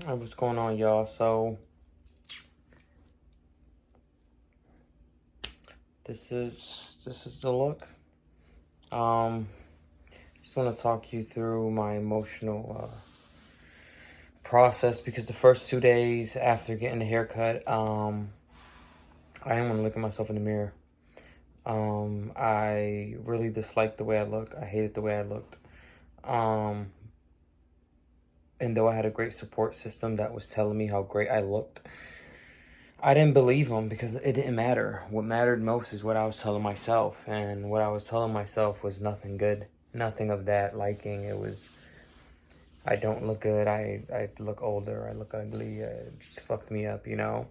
What's going on, y'all? So this is the look. Um, just want to talk you through my emotional process because the first 2 days after getting the haircut, I didn't want to look at myself in the mirror. I really disliked the way I look. I hated the way I looked. Um, and though I had a great support system that was telling me how great I looked, I didn't believe them because it didn't matter. What mattered most is what I was telling myself, and what I was telling myself was nothing good, nothing of that liking. It was, I don't look good, I look older, I look ugly, it just fucked me up, you know?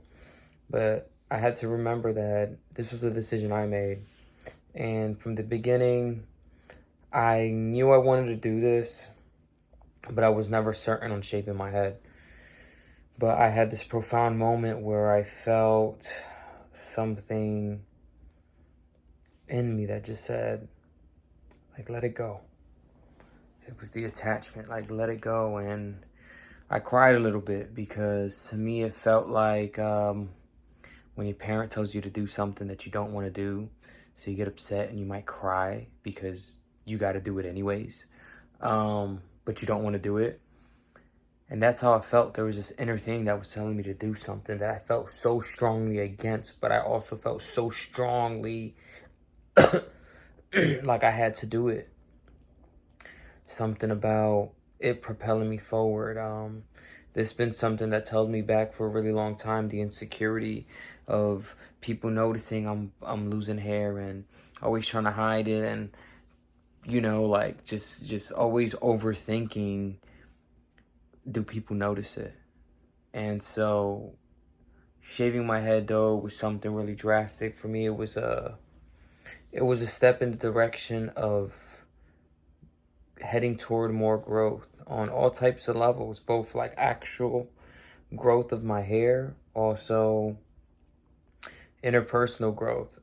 But I had to remember that this was a decision I made. And from the beginning, I knew I wanted to do this, but I was never certain on shaping my head. But I had this profound moment where I felt something in me that just said, like, let it go. It was the attachment, like, let it go. And I cried a little bit because to me it felt like when your parent tells you to do something that you don't want to do, so you get upset and you might cry because you got to do it anyways, but you don't want to do it. And that's how I felt. There was this inner thing that was telling me to do something that I felt so strongly against, but I also felt so strongly like I had to do it. Something about it propelling me forward. There's been something that's held me back for a really long time. The insecurity of people noticing I'm losing hair and always trying to hide it, and like just always overthinking. Do people notice it? And so shaving my head though was something really drastic for me. It was a step in the direction of heading toward more growth on all types of levels, both like actual growth of my hair, also interpersonal growth.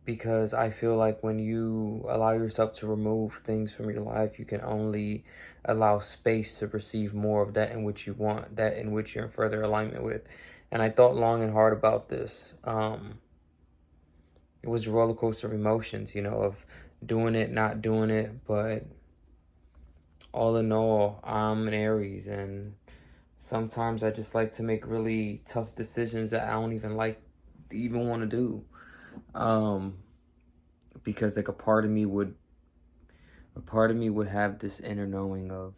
Because I feel like when you allow yourself to remove things from your life, you can only allow space to receive more of that in which you want, that in which you're in further alignment with. And I thought long and hard about this. It was a roller coaster of emotions, of doing it, not doing it, but all in all, I'm an Aries, and sometimes I just like to make really tough decisions that I don't even want to do. Because like a part of me would have this inner knowing of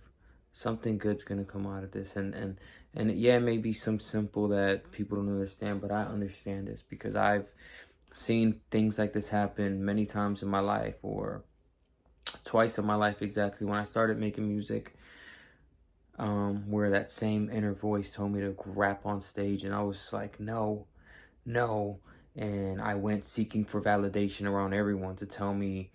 something good's gonna come out of this, and yeah, it may be some simple that people don't understand, but I understand this because I've seen things like this happen many times in my life, or twice in my life exactly, when I started making music, where that same inner voice told me to rap on stage, and I was just like, no, no. And I went seeking for validation around everyone to tell me,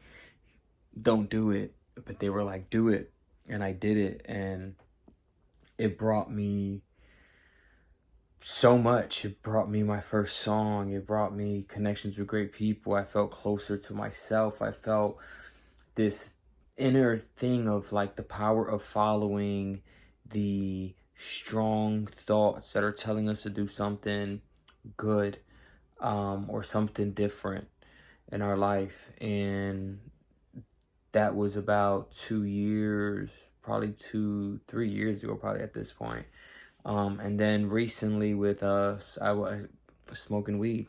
don't do it. But they were like, do it. And I did it. And it brought me so much. It brought me my first song. It brought me connections with great people. I felt closer to myself. I felt this inner thing of like the power of following the strong thoughts that are telling us to do something good, or something different in our life. And that was about 2 years, probably 3 years ago, probably at this point. And then recently with I was smoking weed.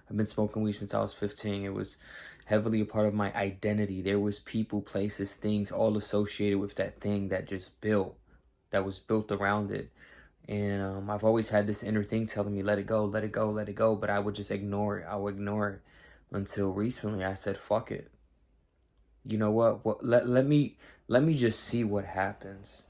I've been smoking weed since I was 15. It was heavily a part of my identity. There was people, places, things all associated with that thing that was built around it. And I've always had this inner thing telling me, let it go, let it go, let it go. But I would just ignore it. I would ignore it until recently I said, fuck it. You know what? Let me just see what happens.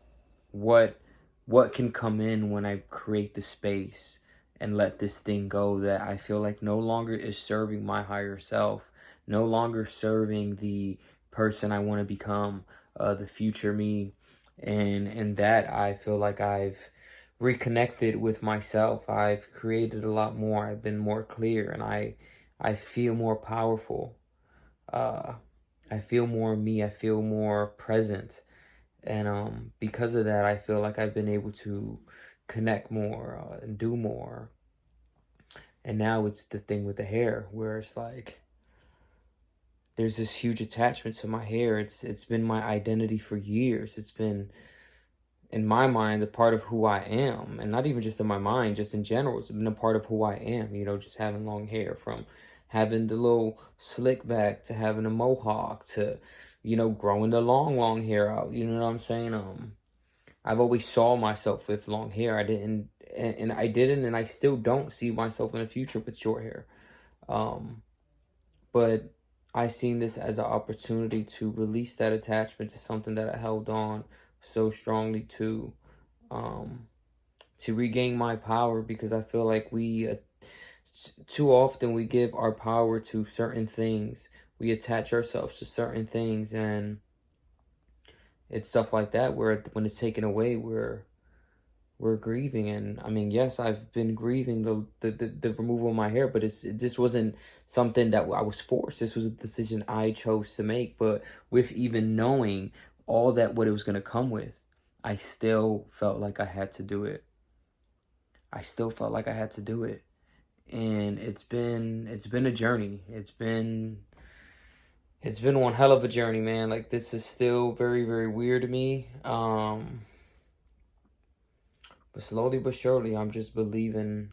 What what can come in when I create the space and let this thing go that I feel like no longer is serving my higher self, no longer serving the person I want to become, the future me. And that I feel like I've reconnected with myself. I've created a lot more. I've been more clear, and I feel more powerful. Uh I feel more me. I feel more present. And because of that, I feel like I've been able to connect more and do more. And now it's the thing with the hair where it's like there's this huge attachment to my hair. It's been my identity for years. It's been in my mind a part of who I am, and not even just in my mind, just in general. It's been a part of who I am. You know, just having long hair, from having the little slick back to having a mohawk to, you know, growing the long hair out. You know what I'm saying? I've always saw myself with long hair. I didn't, and I didn't, and I still don't see myself in the future with short hair. Um, but I seen this as an opportunity to release that attachment to something that I held on so strongly um, to regain my power, because I feel like too often we give our power to certain things. We attach ourselves to certain things, and it's stuff like that where when it's taken away, we're grieving. And I mean, yes, I've been grieving the removal of my hair, but this wasn't something that I was forced. This was a decision I chose to make. But with even knowing all that, what it was going to come with, I still felt like I had to do it. I still felt like I had to do it. And it's been a journey. It's been one hell of a journey, man. Like, this is still very, very weird to me. But slowly but surely, I'm just believing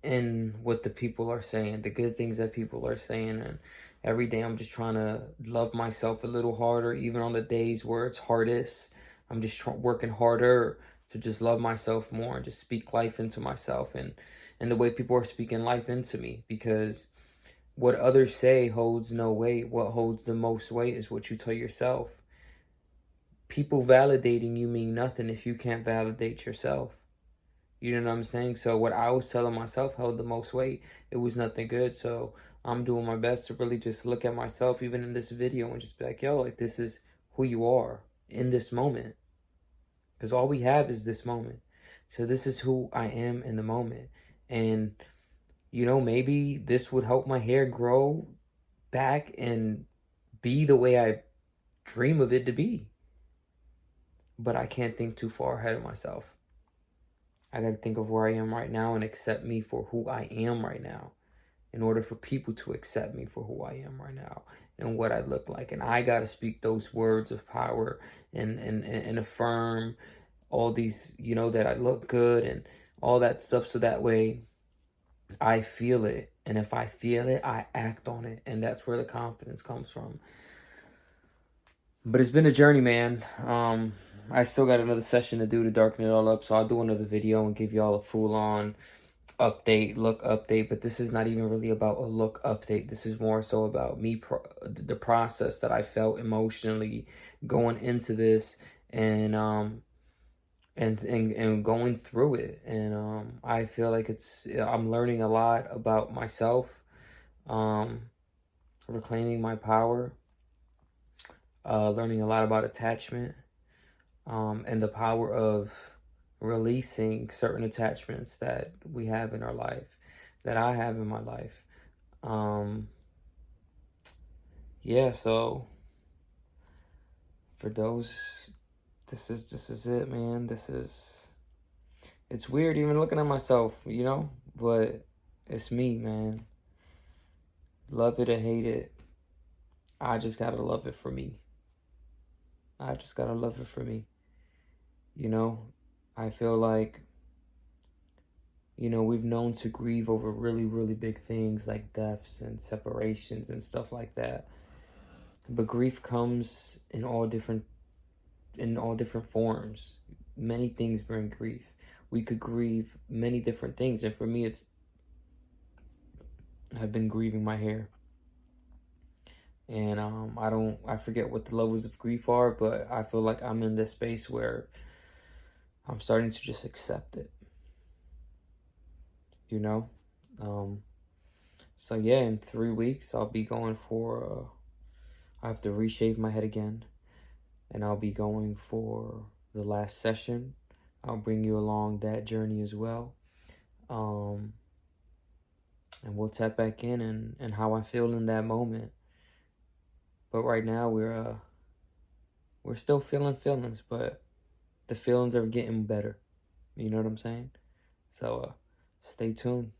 in what the people are saying, the good things that people are saying. And every day I'm just trying to love myself a little harder, even on the days where it's hardest. I'm just working harder to just love myself more and just speak life into myself, and the way people are speaking life into me, because what others say holds no weight. What holds the most weight is what you tell yourself. People validating you mean nothing if you can't validate yourself. You know what I'm saying? So what I was telling myself held the most weight. It was nothing good. So I'm doing my best to really just look at myself, even in this video, and just be like, yo, like, this is who you are in this moment. Because all we have is this moment. So this is who I am in the moment. And, you know, maybe this would help my hair grow back and be the way I dream of it to be. But I can't think too far ahead of myself. I got to think of where I am right now and accept me for who I am right now, in order for people to accept me for who I am right now and what I look like. And I got to speak those words of power and affirm all these, you know, that I look good and all that stuff. So that way I feel it. And if I feel it, I act on it. And that's where the confidence comes from. But it's been a journey, man. I still got another session to do to darken it all up. So I'll do another video and give y'all a full-on look update. But this is not even really about a look update. This is more so about me, the process that I felt emotionally going into this, and going through it. And I feel like I'm learning a lot about myself, reclaiming my power, learning a lot about attachment, and the power of releasing certain attachments that we have in our life, that I have in my life. Yeah, so for those, this is it, man. It's weird even looking at myself, you know, but it's me, man. Love it or hate it, I just gotta love it for me. I just gotta love it for me. You know, I feel like, you know, we've known to grieve over really, really big things like deaths and separations and stuff like that. But grief comes in all different forms. Many things bring grief. We could grieve many different things, and for me, I've been grieving my hair. And I forget what the levels of grief are, but I feel like I'm in this space where I'm starting to just accept it. You know? So yeah, in 3 weeks, I'll be going for, I have to reshave my head again. And I'll be going for the last session. I'll bring you along that journey as well. And we'll tap back in and how I feel in that moment. But right now, we're still feeling feelings, but the feelings are getting better. You know what I'm saying? So stay tuned.